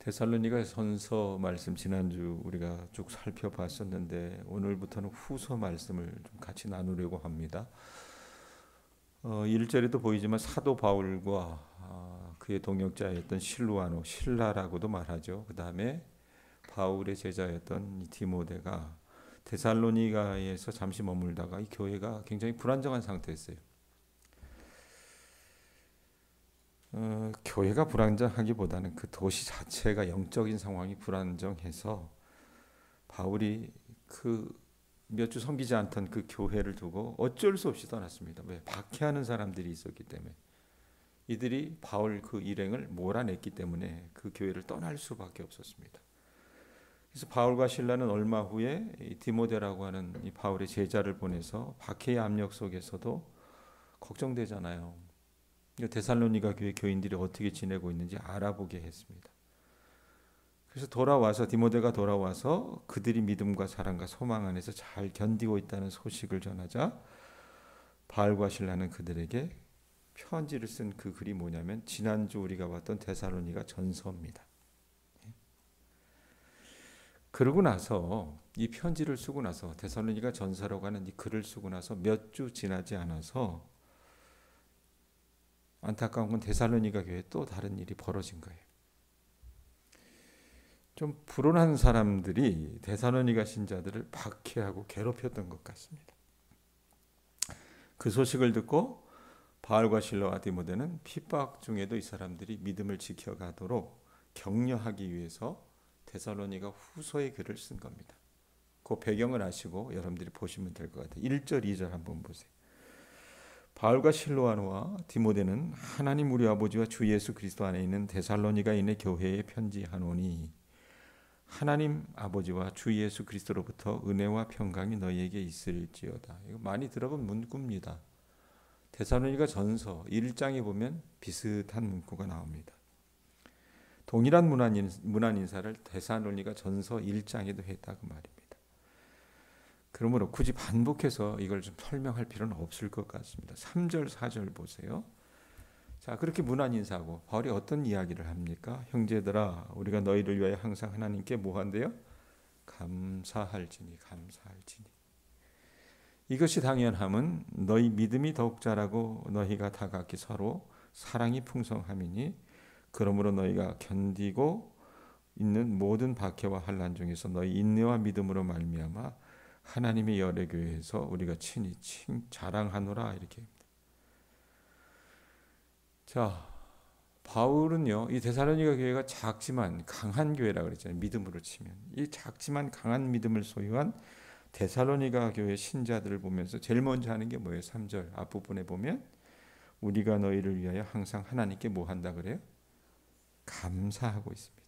데살로니가 전서 말씀 지난주 우리가 쭉 살펴봤었는데 오늘부터는 후서 말씀을 좀 같이 나누려고 합니다. 1절에도 보이지만 사도 바울과 그의 동역자였던 실루아노, 실라라고도 말하죠. 그 다음에 바울의 제자였던 디모데가 데살로니가에서 잠시 머물다가 이 교회가 굉장히 불안정한 상태였어요. 교회가 불안정하기보다는 그 도시 자체가 영적인 상황이 불안정해서 바울이 그 몇 주 섬기지 않던 그 교회를 두고 어쩔 수 없이 떠났습니다. 왜? 박해하는 사람들이 있었기 때문에. 이들이 바울 그 일행을 몰아냈기 때문에 그 교회를 떠날 수밖에 없었습니다. 그래서 바울과 실라는 얼마 후에 이 디모데라고 하는 이 바울의 제자를 보내서 박해의 압력 속에서도 걱정되잖아요. 데살로니가 교회 교인들이 어떻게 지내고 있는지 알아보게 했습니다. 그래서 디모데가 돌아와서 그들이 믿음과 사랑과 소망 안에서 잘 견디고 있다는 소식을 전하자 바울과 실라는 그들에게 편지를 쓴 그 글이 뭐냐면 지난주 우리가 봤던 데살로니가 전서입니다. 그러고 나서 이 편지를 쓰고 나서 데살로니가 전서라고 하는 이 글을 쓰고 나서 몇 주 지나지 않아서 안타까운 건 데살로니가 교회에 또 다른 일이 벌어진 거예요. 좀 불온한 사람들이 데살로니가 신자들을 박해하고 괴롭혔던 것 같습니다. 그 소식을 듣고 바울과 실라와 디모데는 핍박 중에도 이 사람들이 믿음을 지켜가도록 격려하기 위해서 데살로니가 후서의 글을 쓴 겁니다. 그 배경을 아시고 여러분들이 보시면 될 것 같아요. 1절, 2절 한번 보세요. 바울과 실로아노와 디모데는 하나님 우리 아버지와 주 예수 그리스도 안에 있는 데살로니가인의 교회에 편지하노니 하나님 아버지와 주 예수 그리스도로부터 은혜와 평강이 너희에게 있을지어다. 이거 많이 들어본 문구입니다. 데살로니가 전서 1장에 보면 비슷한 문구가 나옵니다. 동일한 문안 인사를 데살로니가 전서 1장에도 했다고 말입니다. 그러므로 굳이 반복해서 이걸 좀 설명할 필요는 없을 것 같습니다. 3절, 4절 보세요. 자, 그렇게 문안 인사하고 바울이 어떤 이야기를 합니까? 형제들아, 우리가 너희를 위하여 항상 하나님께 뭐 한대요? 감사할지니. 이것이 당연함은 너희 믿음이 더욱 자라고 너희가 다 각기 서로 사랑이 풍성함이니 그러므로 너희가 견디고 있는 모든 박해와 환난 중에서 너희 인내와 믿음으로 말미암아 하나님의 열애 교회에서 우리가 친히 자랑하노라 이렇게. 자, 바울은요, 이 데살로니가 교회가 작지만 강한 교회라고 그랬잖아요. 믿음으로 치면 이 작지만 강한 믿음을 소유한 데살로니가 교회 신자들을 보면서 제일 먼저 하는 게 뭐예요? 3절 앞부분에 보면 우리가 너희를 위하여 항상 하나님께 뭐 한다 그래요? 감사하고 있습니다.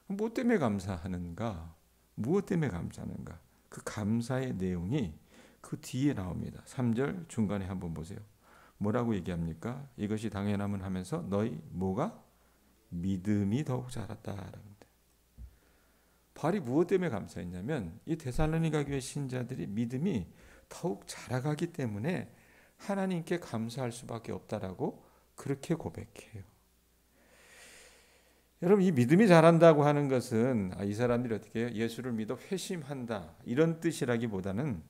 뭐 때문에 감사하는가? 무엇 때문에 감사하는가? 그 감사의 내용이 그 뒤에 나옵니다. 3절 중간에 한번 보세요. 뭐라고 얘기합니까? 이것이 당연함은 하면서 너희 뭐가? 믿음이 더욱 자랐다. 바울이 무엇 때문에 감사했냐면 이 데살로니가 교회 신자들이 믿음이 더욱 자라가기 때문에 하나님께 감사할 수밖에 없다라고 그렇게 고백해요. 여러분, 이 믿음이 자란다고 하는 것은 이 사람들이 어떻게 해요? 예수를 믿어 회심한다 이런 뜻이라기보다는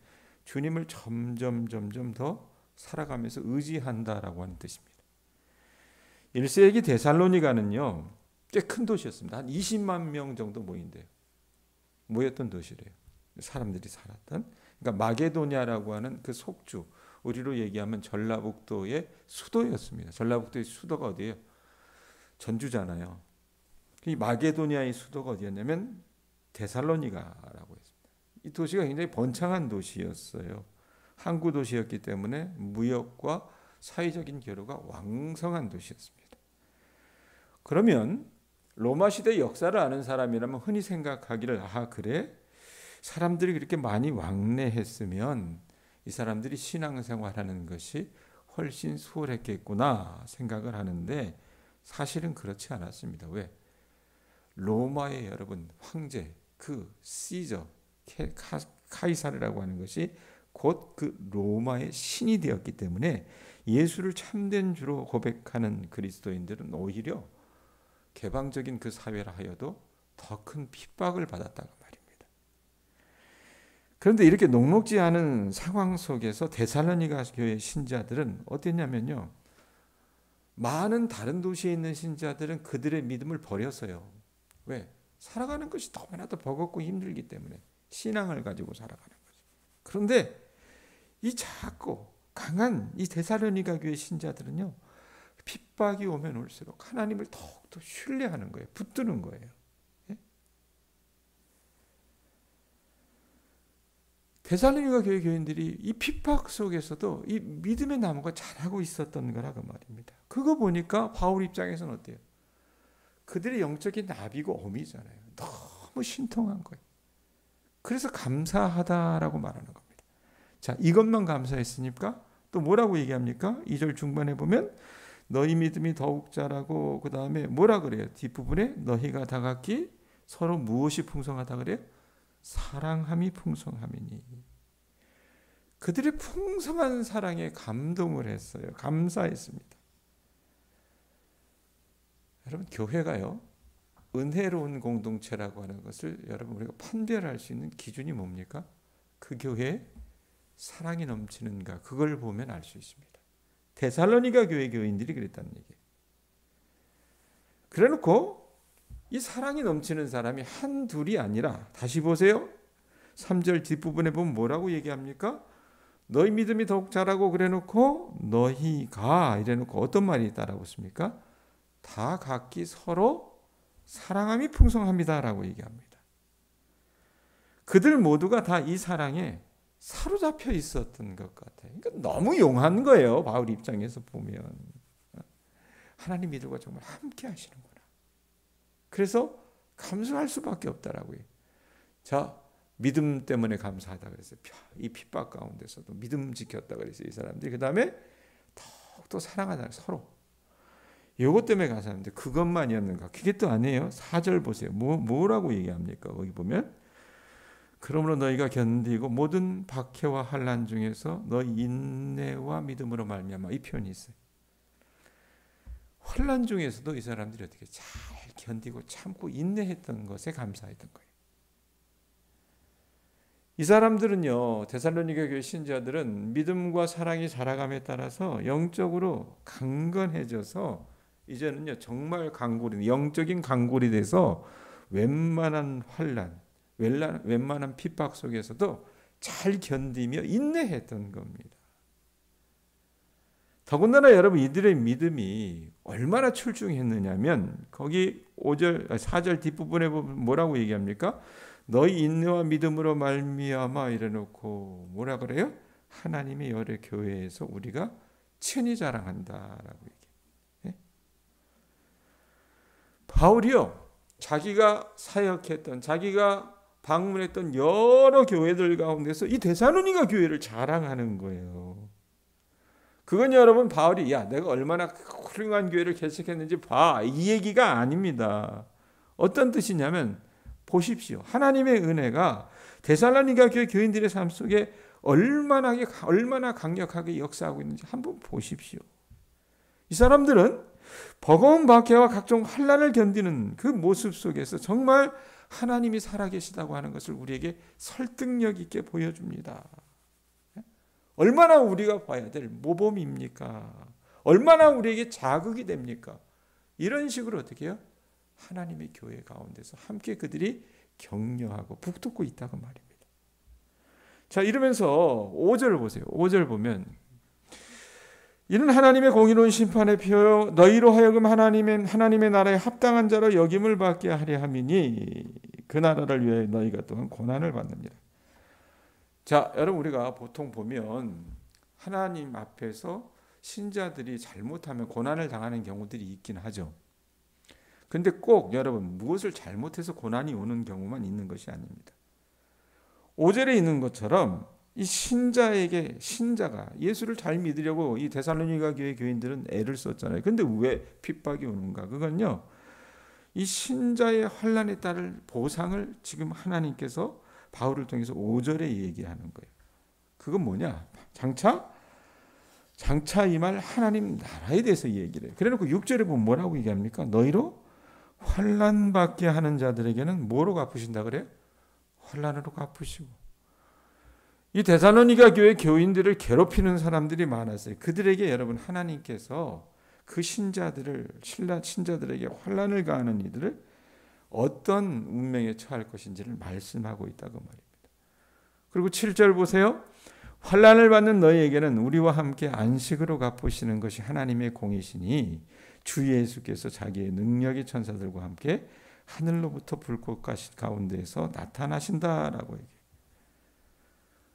주님을 점점 더 살아가면서 의지한다라고 하는 뜻입니다. 1세기 데살로니가는요 꽤 큰 도시였습니다. 한 20만 명 정도 모였던 도시래요. 사람들이 살았던. 그러니까 마게도냐라고 하는 그 속주, 우리로 얘기하면 전라북도의 수도였습니다. 전라북도의 수도가 어디예요? 전주잖아요. 이 마게도냐의 수도가 어디였냐면 데살로니가라고 했습니다. 이 도시가 굉장히 번창한 도시였어요. 항구 도시였기 때문에 무역과 사회적인 교류가 왕성한 도시였습니다. 그러면 로마 시대 역사를 아는 사람이라면 흔히 생각하기를 그래? 사람들이 그렇게 많이 왕래했으면 이 사람들이 신앙생활하는 것이 훨씬 수월했겠구나 생각을 하는데 사실은 그렇지 않았습니다. 왜? 로마의 여러분 황제 그 시저 카이사르라고 하는 것이 곧 그 로마의 신이 되었기 때문에 예수를 참된 주로 고백하는 그리스도인들은 오히려 개방적인 그 사회라 하여도 더 큰 핍박을 받았다고 말입니다. 그런데 이렇게 녹록지 않은 상황 속에서 데살로니가 교회 신자들은 어땠냐면요, 많은 다른 도시에 있는 신자들은 그들의 믿음을 버렸어요. 왜? 살아가는 것이 너무나도 버겁고 힘들기 때문에 신앙을 가지고 살아가는 거죠. 그런데 이 작고 강한 이 데살로니가 교회 신자들은요, 핍박이 오면 올수록 하나님을 더욱더 신뢰하는 거예요. 붙드는 거예요. 예? 데살로니가 교회 교인들이 이 핍박 속에서도 이 믿음의 나무가 자라고 있었던 거라 그 말입니다. 그거 보니까 바울 입장에서는 어때요? 그들의 영적인 나비고 어미잖아요. 너무 신통한 거예요. 그래서 감사하다라고 말하는 겁니다. 자, 이것만 감사했으니까 또 뭐라고 얘기합니까? 2절 중반에 보면 너희 믿음이 더욱 자라고, 그 다음에 뭐라 그래요? 뒷부분에 너희가 다 각기 서로 무엇이 풍성하다 그래요? 사랑함이 풍성함이니. 그들의 풍성한 사랑에 감동을 했어요. 감사했습니다. 여러분, 교회가요, 은혜로운 공동체라고 하는 것을 여러분 우리가 판별할 수 있는 기준이 뭡니까? 그 교회에 사랑이 넘치는가, 그걸 보면 알 수 있습니다. 데살로니가 교회 교인들이 그랬다는 얘기예요. 그래놓고 이 사랑이 넘치는 사람이 한둘이 아니라, 다시 보세요. 3절 뒷부분에 보면 뭐라고 얘기합니까? 너희 믿음이 더욱 자라고, 그래놓고 너희가 이래놓고 어떤 말이 있다라고 했습니까? 다 각기 서로 사랑함이 풍성합니다라고 얘기합니다. 그들 모두가 다 이 사랑에 사로잡혀 있었던 것 같아요. 그러니까 너무 용한 거예요. 바울 입장에서 보면 하나님 이들과 정말 함께 하시는구나. 그래서 감사할 수밖에 없다라고요. 자, 믿음 때문에 감사하다 그랬어요. 이 핍박 가운데서도 믿음 지켰다 그랬어요. 이 사람들이. 그 다음에 더욱더 사랑하다, 서로. 이것 때문에 감사하는데 그것만이었는가? 그게 또 아니에요. 4절 보세요. 뭐라고 얘기합니까? 거기 보면 그러므로 너희가 견디고 모든 박해와 환난 중에서 너희 인내와 믿음으로 말미암아, 이 표현이 있어요. 환난 중에서도 이 사람들이 어떻게 잘 견디고 참고 인내했던 것에 감사했던 거예요. 이 사람들은요, 데살로니가 교회 신자들은 믿음과 사랑이 자라감에 따라서 영적으로 강건해져서 이제는요 정말 강골이, 영적인 강골이 돼서 웬만한 환난, 웬만한 핍박 속에서도 잘 견디며 인내했던 겁니다. 더군다나 여러분, 이들의 믿음이 얼마나 출중했느냐면 거기 4절 뒷부분에 보면 뭐라고 얘기합니까? 너희 인내와 믿음으로 말미암아 이래놓고 뭐라 그래요? 하나님의 여러 교회에서 우리가 친히 자랑한다라고 얘기해요. 바울이요, 자기가 사역했던, 자기가 방문했던 여러 교회들 가운데서 이 데살로니가 교회를 자랑하는 거예요. 그건 여러분, 바울이 내가 얼마나 훌륭한 교회를 개척했는지 봐, 이 얘기가 아닙니다. 어떤 뜻이냐면 보십시오. 하나님의 은혜가 데살로니가 교회 교인들의 삶 속에 얼마나 강력하게 역사하고 있는지 한번 보십시오. 이 사람들은 버거운 박해와 각종 환난을 견디는 그 모습 속에서 정말 하나님이 살아계시다고 하는 것을 우리에게 설득력 있게 보여줍니다. 얼마나 우리가 봐야 될 모범입니까? 얼마나 우리에게 자극이 됩니까? 이런 식으로 어떻게 해요? 하나님의 교회 가운데서 함께 그들이 격려하고 북돋고 있다고 말입니다. 자, 이러면서 5절을 보세요. 5절 보면 이는 하나님의 공의로운 심판의 표요 너희로 하여금 하나님의 나라에 합당한 자로 여김을 받게 하려 함이니 그 나라를 위해 너희가 또한 고난을 받느니라. 자, 여러분, 우리가 보통 보면 하나님 앞에서 신자들이 잘못하면 고난을 당하는 경우들이 있긴 하죠. 근데 꼭 여러분, 무엇을 잘못해서 고난이 오는 경우만 있는 것이 아닙니다. 5절에 있는 것처럼 이 신자가 예수를 잘 믿으려고 이 데살로니가 교회 교인들은 애를 썼잖아요. 근데 왜 핍박이 오는가? 그건요, 이 신자의 환난에 따른 보상을 지금 하나님께서 바울을 통해서 5절에 얘기하는 거예요. 그건 뭐냐? 장차 임할 하나님 나라에 대해서 얘기를 해요. 그래놓고 6절에 보면 뭐라고 얘기합니까? 너희로 환난 받게 하는 자들에게는 뭐로 갚으신다 그래요? 환난으로 갚으시고. 이 데살로니가 교회 교인들을 괴롭히는 사람들이 많았어요. 그들에게 여러분 하나님께서 그 신자들에게 환난을 가하는 이들을 어떤 운명에 처할 것인지를 말씀하고 있다고 말입니다. 그리고 7절 보세요. 환난을 받는 너희에게는 우리와 함께 안식으로 갚으시는 것이 하나님의 공이시니 주 예수께서 자기의 능력의 천사들과 함께 하늘로부터 불꽃 가운데에서 나타나신다라고 얘기해요.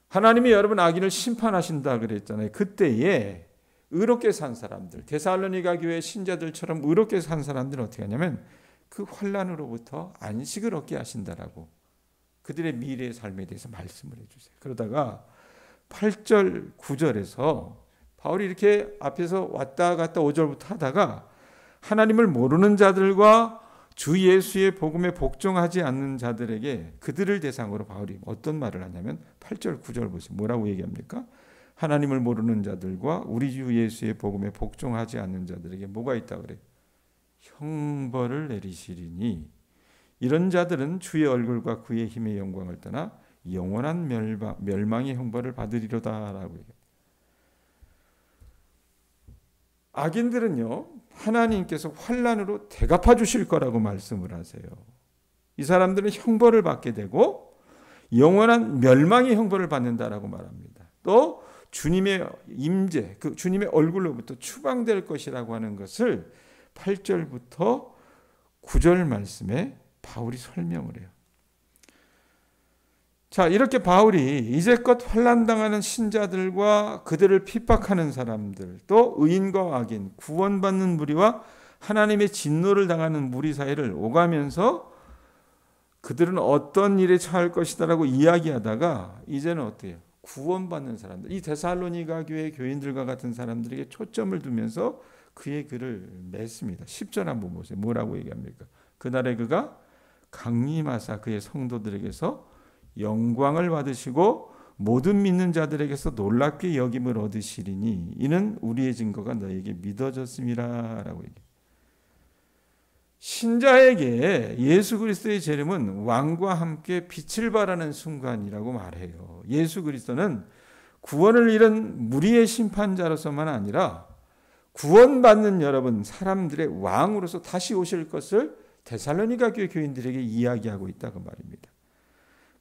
하나님이 여러분 악인을 심판하신다 그랬잖아요. 그때에 의롭게 산 사람들, 데살로니가 교회 신자들처럼 의롭게 산 사람들은 어떻게 하냐면 그 환난으로부터 안식을 얻게 하신다라고 그들의 미래의 삶에 대해서 말씀을 해주세요. 그러다가 8절, 9절에서 바울이 이렇게 앞에서 왔다 갔다 5절부터 하다가 하나님을 모르는 자들과 주 예수의 복음에 복종하지 않는 자들에게 그들을 대상으로 바울이 어떤 말을 하냐면 8절, 9절 보세요. 뭐라고 얘기합니까? 하나님을 모르는 자들과 우리 주 예수의 복음에 복종하지 않는 자들에게 뭐가 있다 그래요? 형벌을 내리시리니 이런 자들은 주의 얼굴과 그의 힘의 영광을 떠나 영원한 멸망의 형벌을 받으리로다라고 얘기해요. 악인들은요 하나님께서 환난으로 대갚아 주실 거라고 말씀을 하세요. 이 사람들은 형벌을 받게 되고 영원한 멸망의 형벌을 받는다라고 말합니다. 또 주님의 임재, 그 주님의 얼굴로부터 추방될 것이라고 하는 것을 8절부터 9절 말씀에 바울이 설명을 해요. 자, 이렇게 바울이 이제껏 환난당하는 신자들과 그들을 핍박하는 사람들, 또 의인과 악인, 구원받는 무리와 하나님의 진노를 당하는 무리 사이를 오가면서 그들은 어떤 일에 처할 것이다라고 이야기하다가 이제는 어때요? 구원받는 사람들, 이 데살로니가 교회 교인들과 같은 사람들에게 초점을 두면서 그의 글을 맺습니다. 10절 한번 보세요. 뭐라고 얘기합니까? 그날에 그가 강림하사 그의 성도들에게서 영광을 받으시고 모든 믿는 자들에게서 놀랍게 여김을 얻으시리니 이는 우리의 증거가 너에게 믿어졌음이라라고 얘기해요. 신자에게 예수 그리스도의 재림은 왕과 함께 빛을 발하는 순간이라고 말해요. 예수 그리스도는 구원을 잃은 무리의 심판자로서만 아니라 구원받는 여러분 사람들의 왕으로서 다시 오실 것을 데살로니가 교회 교인들에게 이야기하고 있다고 말입니다.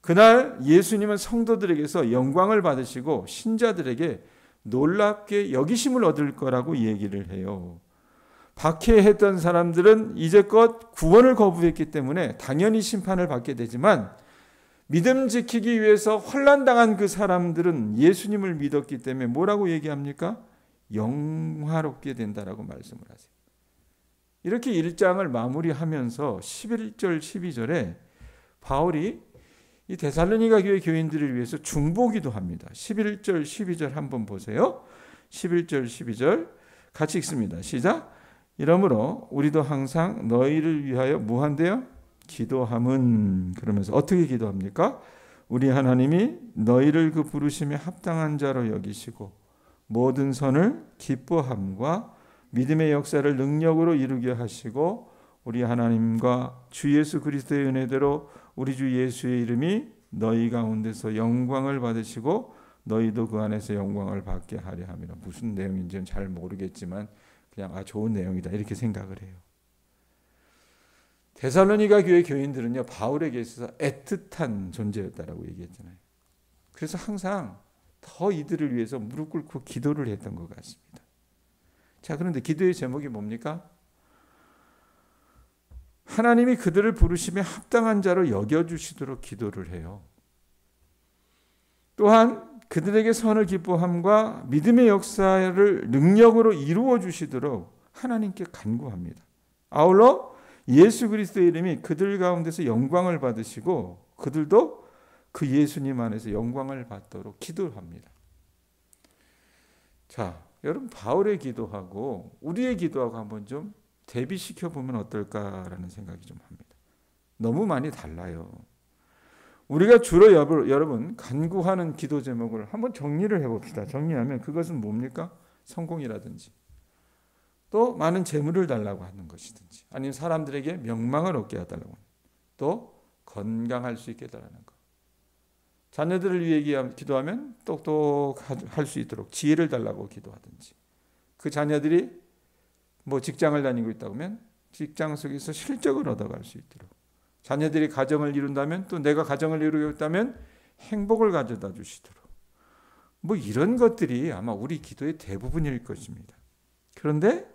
그날 예수님은 성도들에게서 영광을 받으시고 신자들에게 놀랍게 여기심을 얻을 거라고 얘기를 해요. 박해했던 사람들은 이제껏 구원을 거부했기 때문에 당연히 심판을 받게 되지만 믿음 지키기 위해서 환난당한 그 사람들은 예수님을 믿었기 때문에 뭐라고 얘기합니까? 영화롭게 된다라고 말씀을 하세요. 이렇게 1장을 마무리하면서 11절 12절에 바울이 이 데살로니가 교회 교인들을 위해서 중보기도 합니다. 11절 12절 한번 보세요. 11절 12절 같이 읽습니다. 시작. 이러므로 우리도 항상 너희를 위하여 무한대요 기도함은, 그러면서 어떻게 기도합니까? 우리 하나님이 너희를 그 부르심에 합당한 자로 여기시고 모든 선을 기뻐함과 믿음의 역사를 능력으로 이루게 하시고 우리 하나님과 주 예수 그리스도의 은혜대로 우리 주 예수의 이름이 너희 가운데서 영광을 받으시고 너희도 그 안에서 영광을 받게 하려 함이라. 무슨 내용인지는 잘 모르겠지만 그냥 좋은 내용이다 이렇게 생각을 해요. 데살로니가 교회 교인들은요 바울에게 있어서 애틋한 존재였다라고 얘기했잖아요. 그래서 항상 더 이들을 위해서 무릎 꿇고 기도를 했던 것 같습니다. 자, 그런데 기도의 제목이 뭡니까? 하나님이 그들을 부르심에 합당한 자로 여겨주시도록 기도를 해요. 또한 그들에게 선을 기뻐함과 믿음의 역사를 능력으로 이루어 주시도록 하나님께 간구합니다. 아울러 예수 그리스도의 이름이 그들 가운데서 영광을 받으시고 그들도 그 예수님 안에서 영광을 받도록 기도합니다. 자, 여러분 바울의 기도하고 우리의 기도하고 한번 좀 대비시켜 보면 어떨까라는 생각이 좀 합니다. 너무 많이 달라요. 우리가 주로 여러분 간구하는 기도 제목을 한번 정리를 해봅시다. 정리하면 그것은 뭡니까? 성공이라든지 또 많은 재물을 달라고 하는 것이든지, 아니면 사람들에게 명망을 얻게 해달라고 하는, 또 건강할 수 있게 해달라는 것. 자녀들을 위해 기도하면 똑똑할 수 있도록 지혜를 달라고 기도하든지, 그 자녀들이 뭐 직장을 다니고 있다고 하면 직장 속에서 실적을 얻어갈 수 있도록, 자녀들이 가정을 이룬다면 또 내가 가정을 이루고 있다면 행복을 가져다 주시도록, 뭐 이런 것들이 아마 우리 기도의 대부분일 것입니다. 그런데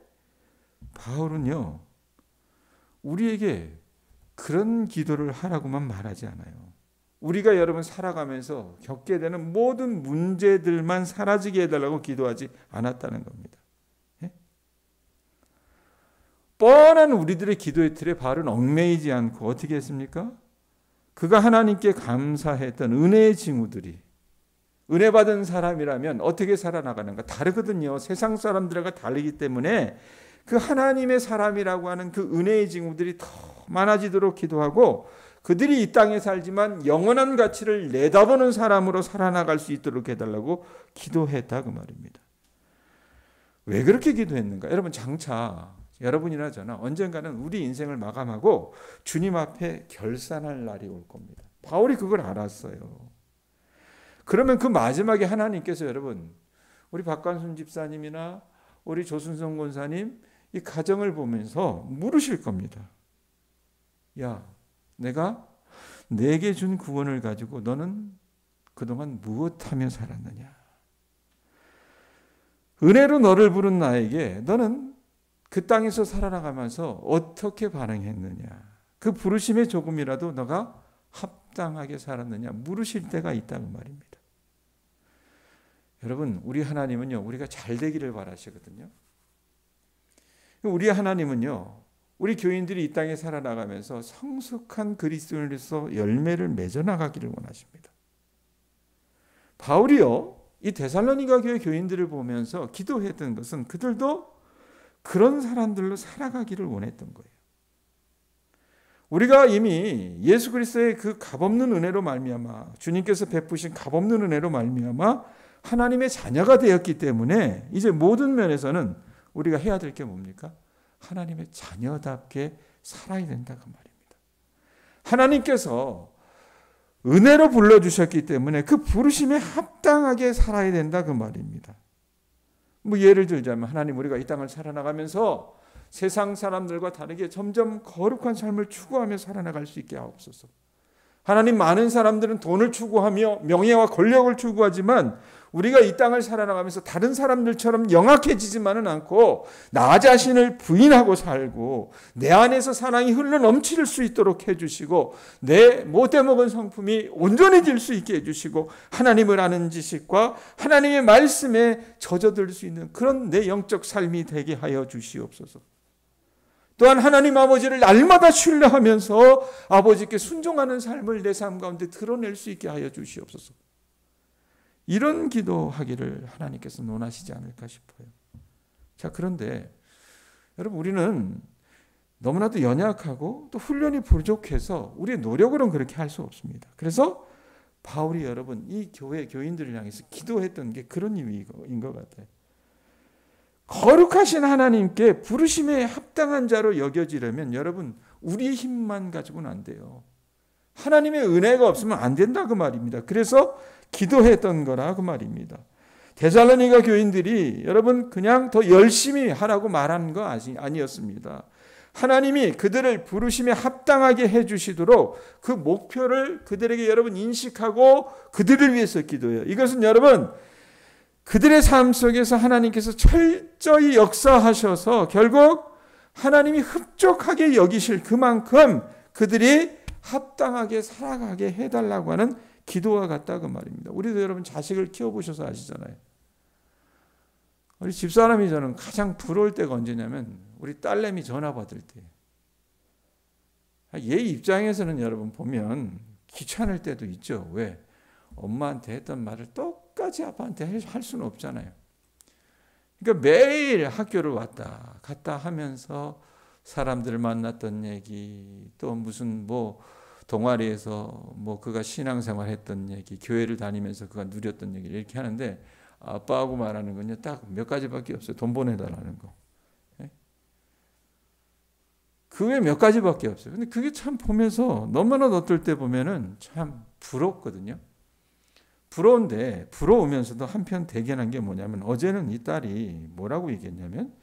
바울은요, 우리에게 그런 기도를 하라고만 말하지 않아요. 우리가 여러분 살아가면서 겪게 되는 모든 문제들만 사라지게 해달라고 기도하지 않았다는 겁니다. 예? 뻔한 우리들의 기도의 틀에 바울은 얽매이지 않고 어떻게 했습니까? 그가 하나님께 감사했던 은혜의 징후들이, 은혜 받은 사람이라면 어떻게 살아나가는가 다르거든요. 세상 사람들과 다르기 때문에 그 하나님의 사람이라고 하는 그 은혜의 징후들이 더 많아지도록 기도하고, 그들이 이 땅에 살지만 영원한 가치를 내다보는 사람으로 살아나갈 수 있도록 해달라고 기도했다 그 말입니다. 왜 그렇게 기도했는가? 여러분, 장차 여러분이나 저나 언젠가는 우리 인생을 마감하고 주님 앞에 결산할 날이 올 겁니다. 바울이 그걸 알았어요. 그러면 그 마지막에 하나님께서 여러분, 우리 박관순 집사님이나 우리 조순성 권사님 이 가정을 보면서 물으실 겁니다. 야, 내가 내게 준 구원을 가지고 너는 그동안 무엇하며 살았느냐? 은혜로 너를 부른 나에게 너는 그 땅에서 살아나가면서 어떻게 반응했느냐? 그 부르심에 조금이라도 너가 합당하게 살았느냐? 물으실 때가 있다고 말입니다. 여러분, 우리 하나님은요, 우리가 잘 되기를 바라시거든요. 우리 하나님은요, 우리 교인들이 이 땅에 살아나가면서 성숙한 그리스도인으로서 열매를 맺어나가기를 원하십니다. 바울이요, 이 데살로니가 교회 교인들을 보면서 기도했던 것은 그들도 그런 사람들로 살아가기를 원했던 거예요. 우리가 이미 예수 그리스도의 그 값없는 은혜로 말미암아, 주님께서 베푸신 값없는 은혜로 말미암아 하나님의 자녀가 되었기 때문에 이제 모든 면에서는 우리가 해야 될 게 뭡니까? 하나님의 자녀답게 살아야 된다 그 말입니다. 하나님께서 은혜로 불러주셨기 때문에 그 부르심에 합당하게 살아야 된다 그 말입니다. 뭐 예를 들자면, 하나님, 우리가 이 땅을 살아나가면서 세상 사람들과 다르게 점점 거룩한 삶을 추구하며 살아나갈 수 있게 하옵소서. 하나님, 많은 사람들은 돈을 추구하며 명예와 권력을 추구하지만 우리가 이 땅을 살아나가면서 다른 사람들처럼 영악해지지만은 않고 나 자신을 부인하고 살고 내 안에서 사랑이 흘러 넘칠 수 있도록 해주시고, 내 못돼 먹은 성품이 온전해질 수 있게 해주시고, 하나님을 아는 지식과 하나님의 말씀에 젖어들 수 있는 그런 내 영적 삶이 되게 하여 주시옵소서. 또한 하나님 아버지를 날마다 신뢰하면서 아버지께 순종하는 삶을 내 삶 가운데 드러낼 수 있게 하여 주시옵소서. 이런 기도하기를 하나님께서 논하시지 않을까 싶어요. 자, 그런데 여러분, 우리는 너무나도 연약하고 또 훈련이 부족해서 우리의 노력으로는 그렇게 할 수 없습니다. 그래서 바울이 여러분 이 교회 교인들을 향해서 기도했던 게 그런 의미인 것 같아요. 거룩하신 하나님께 부르심에 합당한 자로 여겨지려면 여러분, 우리 힘만 가지고는 안 돼요. 하나님의 은혜가 없으면 안 된다 그 말입니다. 그래서 기도했던 거라 그 말입니다. 데살로니가 교인들이 여러분 그냥 더 열심히 하라고 말한 거 아니었습니다. 하나님이 그들을 부르심에 합당하게 해주시도록 그 목표를 그들에게 여러분 인식하고 그들을 위해서 기도해요. 이것은 여러분 그들의 삶 속에서 하나님께서 철저히 역사하셔서 결국 하나님이 흡족하게 여기실 그만큼 그들이 합당하게 살아가게 해달라고 하는 기도와 같다 그 말입니다. 우리도 여러분 자식을 키워보셔서 아시잖아요. 우리 집사람이 저는 가장 부러울 때가 언제냐면 우리 딸내미 전화 받을 때. 얘 입장에서는 여러분 보면 귀찮을 때도 있죠. 왜? 엄마한테 했던 말을 똑같이 아빠한테 할 수는 없잖아요. 그러니까 매일 학교를 왔다 갔다 하면서 사람들을 만났던 얘기, 또 무슨 뭐 동아리에서 뭐 그가 신앙생활 했던 얘기, 교회를 다니면서 그가 누렸던 얘기를 이렇게 하는데 아빠하고 말하는 건요 딱 몇 가지밖에 없어요. 돈 보내달라는 거. 그 외에 몇 가지밖에 없어요. 근데 그게 참 보면서 너무나 어떨 때 보면은 참 부럽거든요. 부러운데 부러우면서도 한편 대견한 게 뭐냐면 어제는 이 딸이 뭐라고 얘기했냐면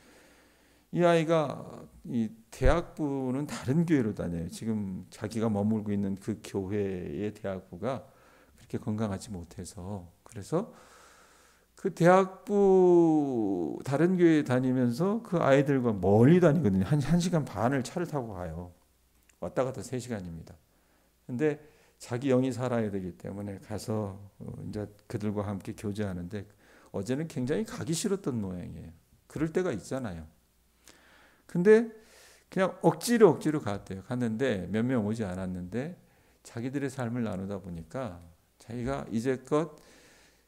이 아이가 이 대학부는 다른 교회로 다녀요. 지금 자기가 머물고 있는 그 교회의 대학부가 그렇게 건강하지 못해서 그래서 그 대학부 다른 교회 다니면서 그 아이들과 멀리 다니거든요. 한 시간 반을 차를 타고 가요. 왔다 갔다 3시간입니다. 근데 자기 영이 살아야 되기 때문에 가서 이제 그들과 함께 교제하는데 어제는 굉장히 가기 싫었던 모양이에요. 그럴 때가 있잖아요. 근데 그냥 억지로 갔대요. 갔는데 몇 명 오지 않았는데 자기들의 삶을 나누다 보니까 자기가 이제껏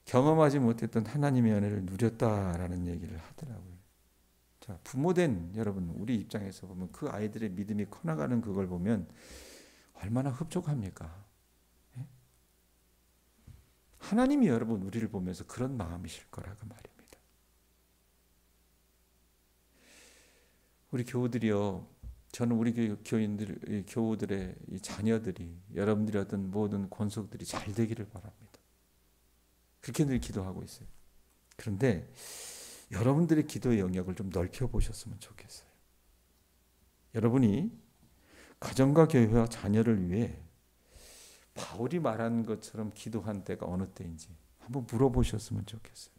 경험하지 못했던 하나님의 은혜를 누렸다라는 얘기를 하더라고요. 자, 부모된 여러분, 우리 입장에서 보면 그 아이들의 믿음이 커나가는 그걸 보면 얼마나 흡족합니까? 예? 하나님이 여러분 우리를 보면서 그런 마음이실 거라고 말입니다. 우리 교우들이요, 저는 우리 교인들, 교우들의 이 자녀들이 여러분들이 어떤 모든 권속들이 잘 되기를 바랍니다. 그렇게 늘 기도하고 있어요. 그런데 여러분들의 기도의 영역을 좀 넓혀 보셨으면 좋겠어요. 여러분이 가정과 교회와 자녀를 위해 바울이 말한 것처럼 기도한 때가 어느 때인지 한번 물어보셨으면 좋겠어요.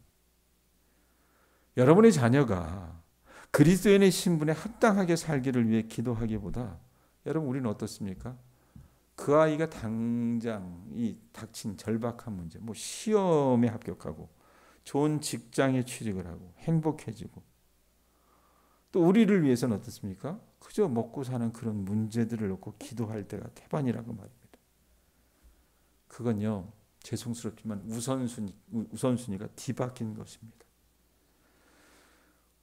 여러분의 자녀가 그리스도인의 신분에 합당하게 살기를 위해 기도하기보다 여러분 우리는 어떻습니까? 그 아이가 당장 이 닥친 절박한 문제, 뭐 시험에 합격하고 좋은 직장에 취직을 하고 행복해지고 또 우리를 위해서는 어떻습니까? 그저 먹고 사는 그런 문제들을 놓고 기도할 때가 태반이라고 말입니다. 그건요, 죄송스럽지만 우선순위가 뒤바뀐 것입니다.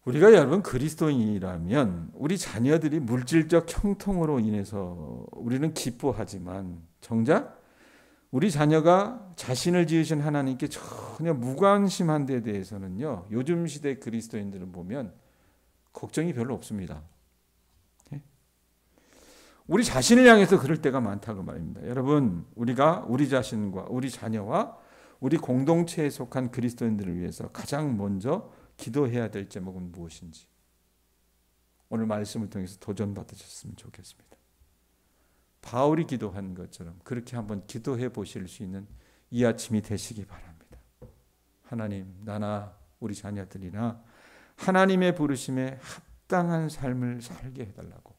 우리가 여러분 그리스도인이라면 우리 자녀들이 물질적 형통으로 인해서 우리는 기뻐하지만 정작 우리 자녀가 자신을 지으신 하나님께 전혀 무관심한 데 대해서는요, 요즘 시대 그리스도인들은 보면 걱정이 별로 없습니다. 우리 자신을 향해서 그럴 때가 많다고 말입니다. 여러분, 우리가 우리 자신과 우리 자녀와 우리 공동체에 속한 그리스도인들을 위해서 가장 먼저 기도해야 될 제목은 무엇인지 오늘 말씀을 통해서 도전받으셨으면 좋겠습니다. 바울이 기도한 것처럼 그렇게 한번 기도해 보실 수 있는 이 아침이 되시기 바랍니다. 하나님, 나나 우리 자녀들이나 하나님의 부르심에 합당한 삶을 살게 해달라고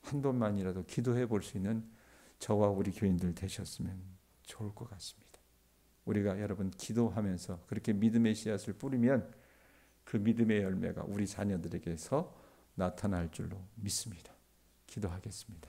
한 번만이라도 기도해 볼 수 있는 저와 우리 교인들 되셨으면 좋을 것 같습니다. 우리가 여러분 기도하면서 그렇게 믿음의 씨앗을 뿌리면 그 믿음의 열매가 우리 자녀들에게서 나타날 줄로 믿습니다. 기도하겠습니다.